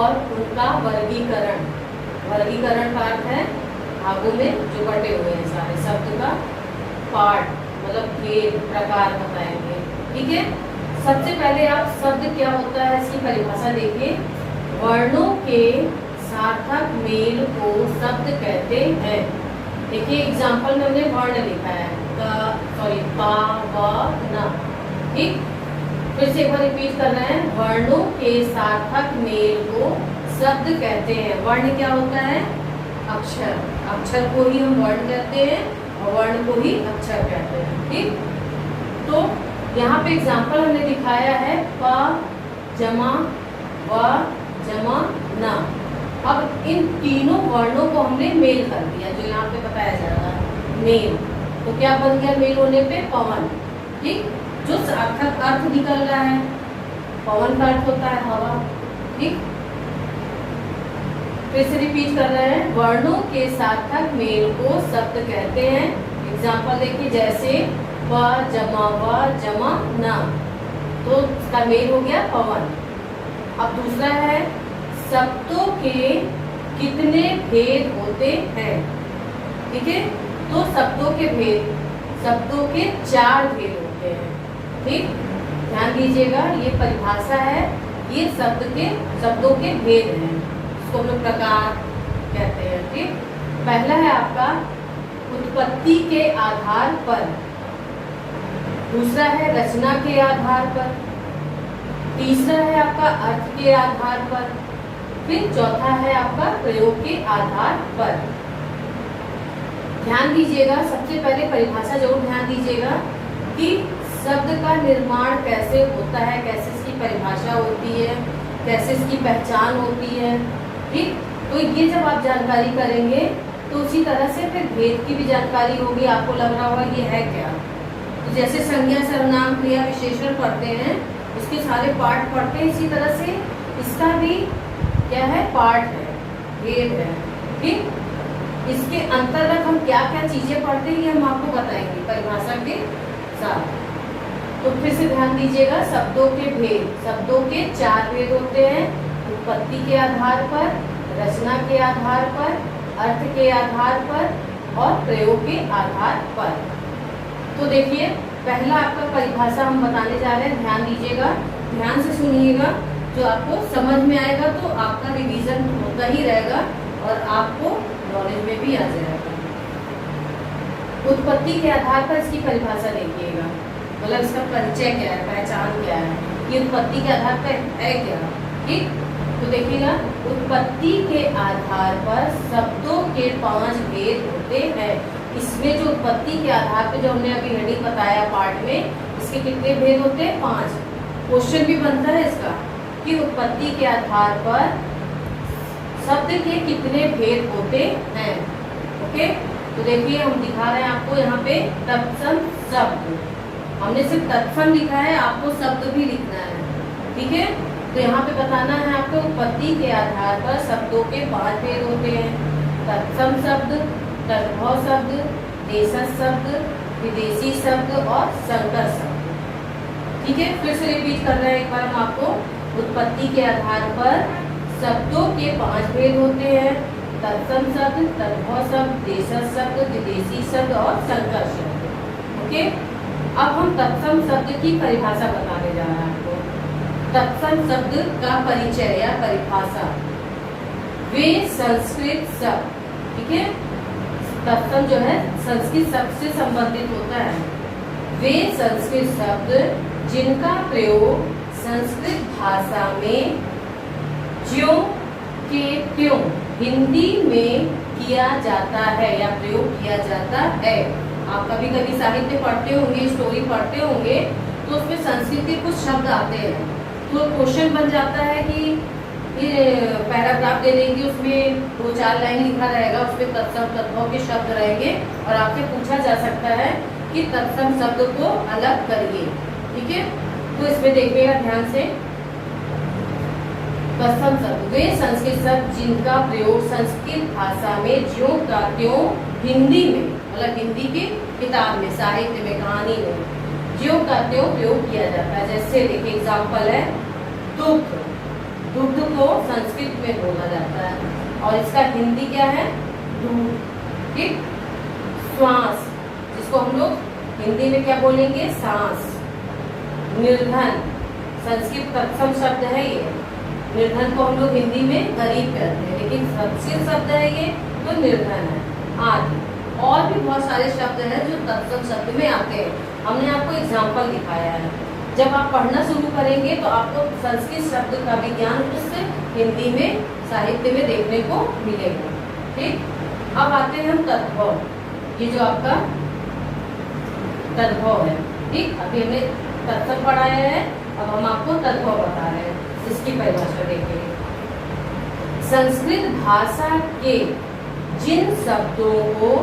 और उनका वर्गीकरण। वर्गीकरण का अर्थ है भागों में जो बटे हुए हैं सारे शब्द का पार्ट मतलब भेद प्रकार बताएंगे। ठीक है, सबसे पहले आप शब्द क्या होता है इसकी परिभाषा देखिए। वर्णों के सार्थक मेल को शब्द कहते हैं। देखिए एग्जाम्पल में हमने वर्ण लिखा है पा व न। ठीक, फिर से एक बार रिपीट करना है। वर्णों के सार्थक मेल को शब्द कहते हैं। वर्ण क्या होता है? अक्षर। अक्षर को ही हम वर्ण कहते हैं और वर्ण को ही अक्षर कहते हैं। ठीक, तो यहाँ पे एग्जाम्पल हमने दिखाया है प जमा व जमा न। अब इन तीनों वर्णों को हमने मेल कर दिया, जो यहाँ पे बताया जा रहा है मेल। तो क्या बन गया मेल होने पे? पवन। ठीक, जो सार्थक अर्थ निकल रहा है, पवन का अर्थ होता है हवा। ठीक, फिर से रिपीट कर रहे हैं। वर्णों के सार्थक मेल को शब्द कहते हैं। एग्जाम्पल देखिए, जैसे प जमा व जमा न, तो इसका मेल हो गया पवन। अब दूसरा है शब्दों के कितने भेद होते हैं। ठीक है, तो शब्दों के भेद, शब्दों के 4 भेद होते हैं। ठीक, ध्यान दीजिएगा, ये परिभाषा है, ये शब्दों के भेद हैं, इसको हम लोग प्रकार कहते हैं। ठीक, पहला है आपका उत्पत्ति के आधार पर, दूसरा है रचना के आधार पर, तीसरा है आपका अर्थ के आधार पर, फिर चौथा है आपका प्रयोग के आधार पर। ध्यान दीजिएगा, सबसे पहले परिभाषा जरूर ध्यान दीजिएगा कि शब्द का निर्माण कैसे होता है, कैसे इसकी परिभाषा होती है, कैसे इसकी पहचान होती है। ठीक, तो ये जब आप जानकारी करेंगे तो उसी तरह से फिर भेद की भी जानकारी होगी। आपको लग रहा होगा ये है क्या, तो जैसे संज्ञा सर्वनाम क्रिया विशेषण पढ़ते हैं, इसके सारे पार्ट पढ़ते हैं, इसी तरह से इसका भी क्या है, पार्ट है, भेद है। ठीक, इसके अंतर्गत हम क्या क्या चीजें पढ़ते हैं ये हम आपको बताएंगे परिभाषा के साथ। तो फिर से ध्यान दीजिएगा, शब्दों के भेद, शब्दों के 4 भेद होते हैं। उत्पत्ति के आधार पर, रचना के आधार पर, अर्थ के आधार पर और प्रयोग के आधार पर। तो देखिए पहला आपका परिभाषा हम बताने जा रहे हैं, ध्यान दीजिएगा, ध्यान से सुनिएगा, जो आपको समझ में आएगा तो आपका रिवीजन होता ही रहेगा और आपको नॉलेज में भी आ जाएगा। उत्पत्ति के आधार पर इसकी परिभाषा देखिएगा, मतलब इसका परिचय क्या है, पहचान क्या है, ये उत्पत्ति के आधार पर है क्या। ठीक, तो देखिएगा, उत्पत्ति के आधार पर शब्दों के 5 भेद होते हैं। इसमें जो उत्पत्ति के आधार पर जो हमने अभी हेडिंग बताया पार्ट में, इसके कितने भेद होते हैं? 5। क्वेश्चन भी बनता है इसका कि उत्पत्ति के आधार पर शब्द के कितने भेद होते हैं। ओके, तो देखिए हम दिखा रहे हैं आपको यहाँ पे तत्सम शब्द, हमने सिर्फ तत्सम लिखा है, आपको शब्द भी लिखना है। ठीक है, तो यहाँ पे बताना है आपको उत्पत्ति के आधार पर शब्दों के 5 भेद होते हैं। तत्सम शब्द, तद्भव शब्द, देशज शब्द, विदेशी शब्द और संकर शब्द। ठीक है, फिर से रिपीट कर रहे हैं एक बार हम आपको। उत्पत्ति के आधार पर शब्दों के 5 भेद होते हैं। तत्सम शब्द, तद्भव शब्द, देशज शब्द, विदेशी शब्द और संकर शब्द। ओके, अब हम तत्सम शब्द की परिभाषा बताने जा रहे हैं आपको। तत्सम शब्द का परिचय या परिभाषा, वे संस्कृत शब्द, ठीक है, तत्सम जो है संस्कृत शब्द से संबंधित होता है। वे संस्कृत शब्द जिनका प्रयोग संस्कृत भाषा में ज्यों के त्यों हिंदी में किया जाता है या प्रयोग किया जाता है। आप कभी कभी साहित्य पढ़ते होंगे, स्टोरी पढ़ते होंगे, तो उसमें संस्कृत के कुछ शब्द आते हैं, तो क्वेश्चन बन जाता है कि ये पैराग्राफ दे देंगे, उसमें 2-4 लाइन लिखा रहेगा, उसमें तत्सम तद्भव के शब्द रहेंगे और आपसे पूछा जा सकता है कि तत्सम शब्द को अलग करिए। ठीक है, तो इसमें देखिएगा ध्यान से। तत्सम शब्द वे संस्कृत शब्द जिनका प्रयोग संस्कृत भाषा में ज्यों का त्यों हिंदी में, मतलब हिंदी की किताब में, साहित्य में, कहानी में ज्यों का त्यों प्रयोग किया जाता है। जैसे देखिए एग्जाम्पल है दुख, दुग्ध को संस्कृत में बोला जाता है और इसका हिंदी क्या है? दूध। ठीक। श्वास, जिसको हम लोग हिंदी में क्या बोलेंगे? सांस। निर्धन, संस्कृत तत्सम शब्द है ये। निर्धन को हम लोग हिंदी में गरीब कहते हैं, लेकिन संस्कृत शब्द है ये, तो निर्धन है। आदि और भी बहुत सारे शब्द हैं जो तत्सम शब्द में आते हैं। हमने आपको एग्जाम्पल दिखाया है। जब आप पढ़ना शुरू करेंगे तो आपको संस्कृत शब्द का विज्ञान उससे हिंदी में साहित्य में देखने को मिलेगा। ठीक। अब आते हैं हम तद्भव। ये जो आपका तद्भव है, ठीक, अभी हमने तत्सम पढ़ाया है, अब हम आपको तद्भव बता रहे हैं। इसकी परिभाषा देखिए। संस्कृत भाषा के जिन शब्दों को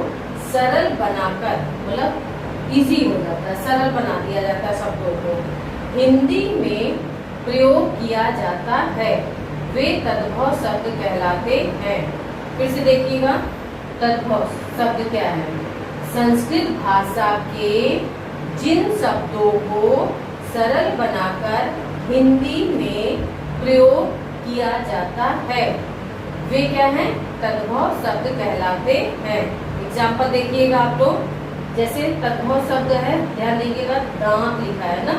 सरल बनाकर, मतलब इजी हो जाता है, सरल बना दिया जाता है शब्दों को, हिंदी में प्रयोग किया जाता है, वे तद्भव शब्द कहलाते हैं। फिर से देखिएगा, तद्भव शब्द क्या है? संस्कृत भाषा के जिन शब्दों को सरल बनाकर हिंदी में प्रयोग किया जाता है, वे क्या हैं? तद्भव शब्द कहलाते हैं। एग्जाम्पल देखिएगा आप लोग, जैसे तद्भव शब्द है, ध्यान दीजिएगा, दांत लिखा है ना,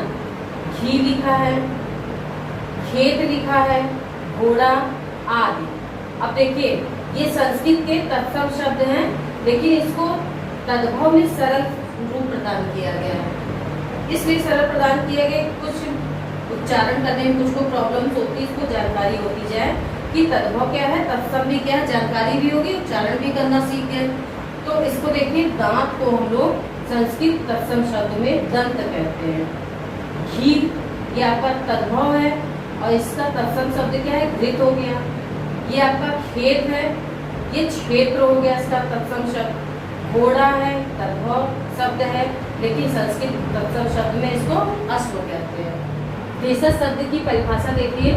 घी लिखा है, खेत लिखा है, घोड़ा आदि। अब देखिए, ये संस्कृत के तत्सम शब्द हैं, लेकिन इसको तद्भव में सरल रूप प्रदान किया गया है। इसलिए सरल प्रदान किया गया, कुछ उच्चारण करने में कुछ को प्रॉब्लम्स होती है, इसको जानकारी होती जाए कि तद्भव क्या है, तत्सम भी क्या है, जानकारी भी होगी, उच्चारण भी करना सीख गए। तो इसको देखिए, दांत को हम लोग संस्कृत तत्सम शब्द में दंत कहते हैं। घी, ये आपका तद्भव है और इसका तत्सम शब्द क्या है? घृत हो गया। ये आपका खेत है, ये क्षेत्र हो गया इसका तत्सम शब्द। घोड़ा है, तद्भव शब्द है, लेकिन संस्कृत तत्सम शब्द में इसको अश्व कहते हैं। देशज शब्द की परिभाषा देखिए।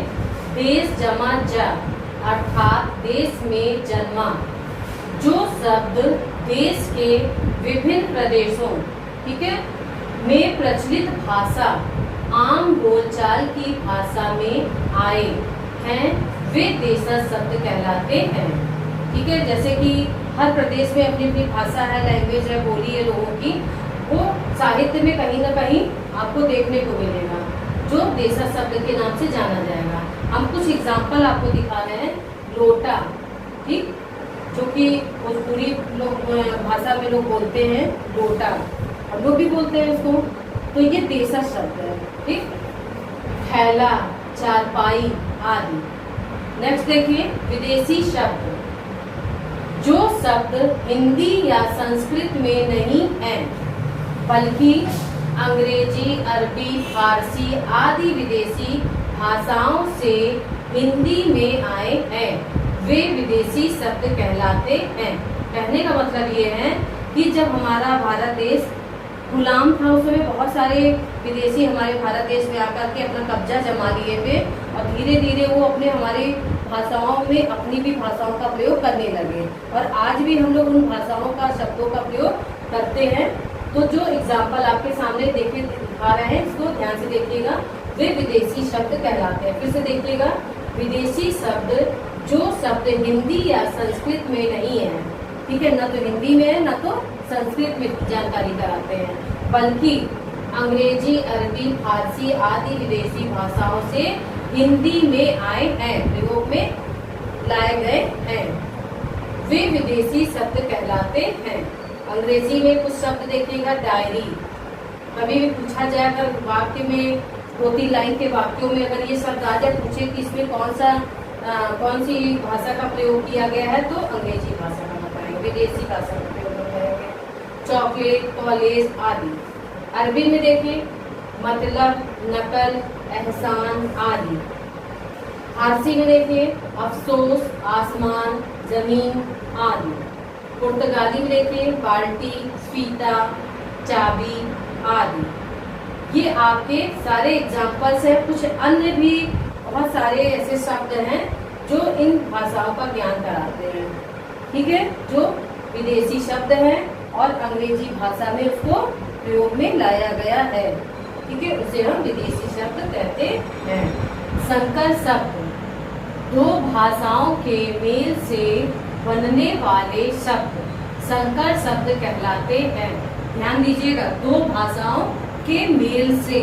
देश जमा जा, अर्थात देश में जन्मा। जो शब्द देश के विभिन्न प्रदेशों, ठीक है, में प्रचलित भाषा, आम बोलचाल की भाषा में आए हैं, वे देशज शब्द कहलाते हैं। ठीक है, जैसे कि हर प्रदेश में अपनी अपनी भाषा है, लैंग्वेज है, बोली है लोगों की, वो साहित्य में कहीं ना कहीं आपको देखने को मिलेगा, जो देशज शब्द के नाम से जाना जाएगा। हम कुछ एग्जाम्पल आपको दिखा रहे हैं। लोटा, ठीक, जो कि भोजपुरी लोग भाषा में लोग बोलते हैं लोटा, हम लोग भी बोलते हैं इसको, तो ये देशज शब्द है। ठीक। थैला, चारपाई आदि। नेक्स्ट देखिए, विदेशी शब्द। जो शब्द हिंदी या संस्कृत में नहीं है, बल्कि अंग्रेजी, अरबी, फारसी आदि विदेशी भाषाओं से हिंदी में आए हैं, वे विदेशी शब्द कहलाते हैं। कहने का मतलब ये है कि जब हमारा भारत देश गुलाम था, उस समय बहुत सारे विदेशी हमारे भारत देश में आकर के अपना कब्जा जमा लिए थे और धीरे धीरे वो अपने हमारी भाषाओं में अपनी भी भाषाओं का प्रयोग करने लगे, और आज भी हम लोग उन भाषाओं का, शब्दों का प्रयोग करते हैं। तो जो एग्जाम्पल आपके सामने दिखा रहे हैं, इसको ध्यान से देखिएगा, वे विदेशी शब्द कहलाते हैं। फिर से देखिएगा, विदेशी शब्द, जो शब्द हिंदी या संस्कृत में नहीं है, ठीक है, न तो हिंदी में है न तो संस्कृत में जानकारी कराते हैं, बल्कि अंग्रेजी, अरबी, फारसी आदि विदेशी भाषाओं से हिंदी में आए हैं, प्रयोग में लाए गए हैं, वे विदेशी शब्द कहलाते हैं। अंग्रेजी में कुछ शब्द देखिएगा, डायरी। कभी भी पूछा जाए अगर वाक्य में, 2-3 लाइन के वाक्यों में अगर ये शब्द आ जाए, पूछे कि इसमें कौन सी भाषा का प्रयोग किया गया है, तो अंग्रेजी भाषा का बताएंगे, विदेशी भाषा का प्रयोग करेंगे। चॉकलेट, कॉलेज आदि। अरबी में देखिए, मतलब, नकल, एहसान आदि। फारसी में देखिए, अफसोस, आसमान, जमीन आदि। पुर्तगाली में देखिए, बाल्टी, स्फीता, चाबी आदि। ये आपके सारे एग्जाम्पल्स हैं। कुछ अन्य भी बहुत सारे ऐसे शब्द हैं जो इन भाषाओं का ज्ञान कराते हैं, ठीक है, जो विदेशी शब्द हैं और अंग्रेजी भाषा में उसको प्रयोग में लाया गया है, ठीक है, उसे हम विदेशी शब्द कहते हैं। संकर शब्द, दो भाषाओं के मेल से बनने वाले शब्द संकर शब्द कहलाते हैं। ध्यान दीजिएगा, दो भाषाओं के मेल से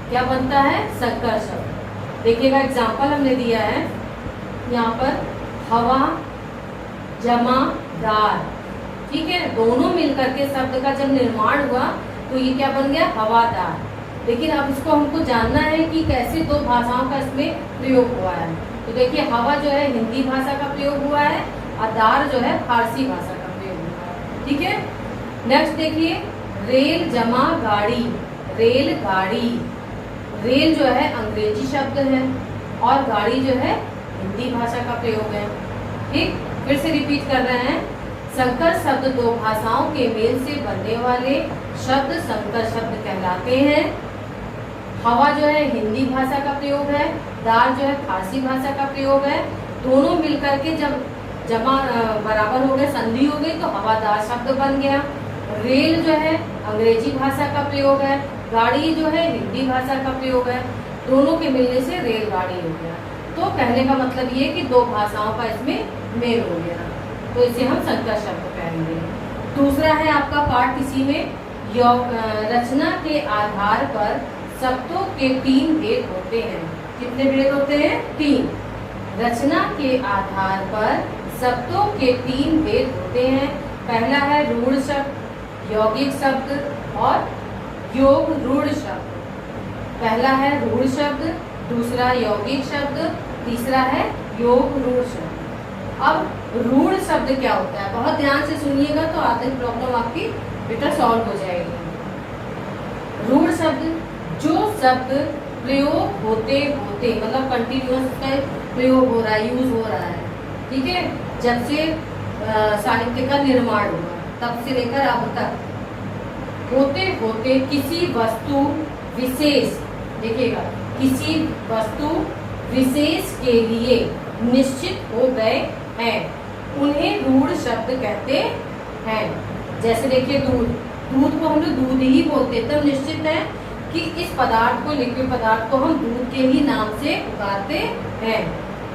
क्या बनता है? संकर शब्द। देखिएगा एग्जाम्पल हमने दिया है यहाँ पर, हवा जमा दार, ठीक है, दोनों मिलकर के शब्द का जब निर्माण हुआ तो ये क्या बन गया? हवादार। लेकिन अब इसको हमको जानना है कि कैसे दो भाषाओं का इसमें प्रयोग हुआ है। तो देखिए, हवा जो है हिंदी भाषा का प्रयोग हुआ है और दार जो है फारसी भाषा का प्रयोग हुआ है, ठीक है। नेक्स्ट देखिए, रेल जमा गाड़ी, रेलगाड़ी। रेल जो है अंग्रेजी शब्द है और गाड़ी जो है हिंदी भाषा का प्रयोग है, ठीक। फिर से रिपीट कर रहे हैं, संकर शब्द दो भाषाओं के मेल से बनने वाले शब्द संकर शब्द कहलाते हैं। हवा जो है हिंदी भाषा का प्रयोग है, दार जो है फारसी भाषा का प्रयोग है। दोनों मिलकर के जब जमा बराबर हो गए, संधि हो गई, तो हवादार शब्द बन गया। रेल जो है अंग्रेजी भाषा का प्रयोग है, गाड़ी जो है हिंदी भाषा का प्रयोग है, दोनों के मिलने से रेलगाड़ी हो गया। तो कहने का मतलब ये कि दो भाषाओं का इसमें मेल हो गया, तो इसे हम संकर शब्द कहेंगे। दूसरा है आपका पार्ट, इसी में रचना के आधार पर शब्दों के 3 भेद होते हैं। कितने भेद होते हैं? 3। रचना के आधार पर शब्दों के 3 भेद होते हैं। पहला है रूढ़ शब्द, यौगिक शब्द और योग रूढ़ शब्द। पहला है रूढ़ शब्द, दूसरा यौगिक शब्द, तीसरा है योग रूढ़ शब्द। अब रूढ़ शब्द क्या होता है? बहुत ध्यान से सुनिएगा तो आधी प्रॉब्लम आपकी बेटा सॉल्व हो जाएगी। रूढ़ शब्द, जो शब्द प्रयोग होते होते, मतलब कंटिन्यूअस का प्रयोग हो रहा है, यूज हो रहा है, ठीक है, जब से साहित्य का निर्माण हुआ तब से लेकर अब तक, होते होते किसी वस्तु विशेष, देखिएगा, किसी वस्तु विशेष के लिए निश्चित हो गए हैं, उन्हें रूढ़ शब्द कहते हैं। जैसे देखिए, दूध, दूध को हम लोग दूध ही बोलते हैं, तब निश्चित है कि इस पदार्थ को, लिक्विड पदार्थ को हम दूध के ही नाम से पुकारते हैं।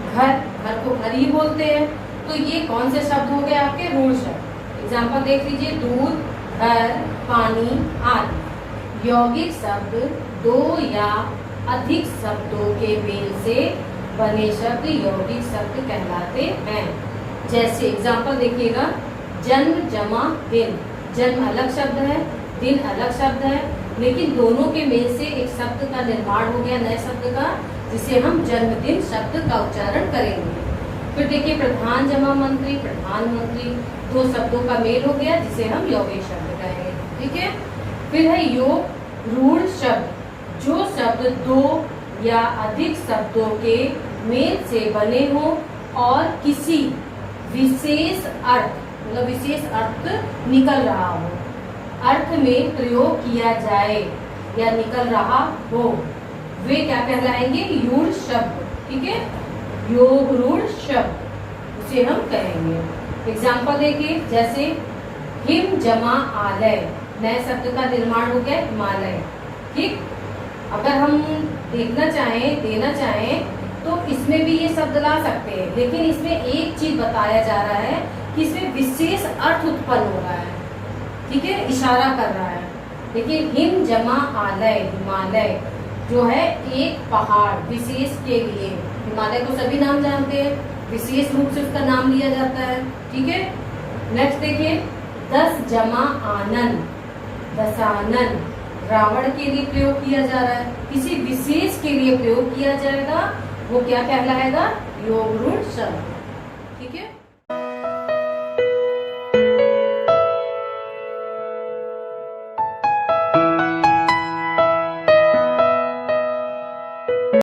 घर, घर को घर ही बोलते हैं। तो ये कौन से शब्द हो गए आपके? रूढ़ शब्द। एग्जाम्पल देख लीजिए, दूध, घर, पानी आदि। यौगिक शब्द, दो या अधिक शब्दों के मेल से बने शब्द यौगिक शब्द कहलाते हैं। जैसे एग्जाम्पल देखिएगा, जन्म जमा दिन। जन्म अलग शब्द है, दिन अलग शब्द है, लेकिन दोनों के मेल से एक शब्द का निर्माण हो गया, नए शब्द का, जिसे हम जन्मदिन शब्द का उच्चारण करेंगे। फिर देखिए, प्रधान जमा मंत्री, प्रधानमंत्री, दो शब्दों का मेल हो गया, जिसे हम यौगिक शब्द कहेंगे, ठीक है। फिर है योग रूढ़ शब्द, जो शब्द दो या अधिक शब्दों के मेल से बने हो और किसी विशेष अर्थ, मतलब विशेष अर्थ निकल रहा हो, अर्थ में प्रयोग किया जाए या निकल रहा हो, वे क्या कहलाएंगे? यूढ़ शब्द, ठीक है, योग रूढ़ शब्द उसे हम कहेंगे। एग्जाम्पल देखिए, जैसे हिम जमा आलय, नए शब्द का निर्माण हो गया हिमालय, ठीक। अगर हम देखना चाहें, देना चाहें, तो इसमें भी ये शब्द ला सकते हैं, लेकिन इसमें एक चीज बताया जा रहा है कि इसमें विशेष अर्थ उत्पन्न हो रहा है, ठीक है, इशारा कर रहा है। देखिए, हिम जमा आलय, हिमालय जो है एक पहाड़ विशेष के लिए, हिमालय को सभी नाम जानते हैं, विशेष रूप से उसका नाम लिया जाता है, ठीक है। नेक्स्ट देखिए, 10 जमा आनन, दशानन, रावण के लिए प्रयोग किया जा रहा है, किसी विशेष के लिए प्रयोग किया जाएगा, वो क्या कहलाएगा? योग रूढ़ शब्द, ठीक है।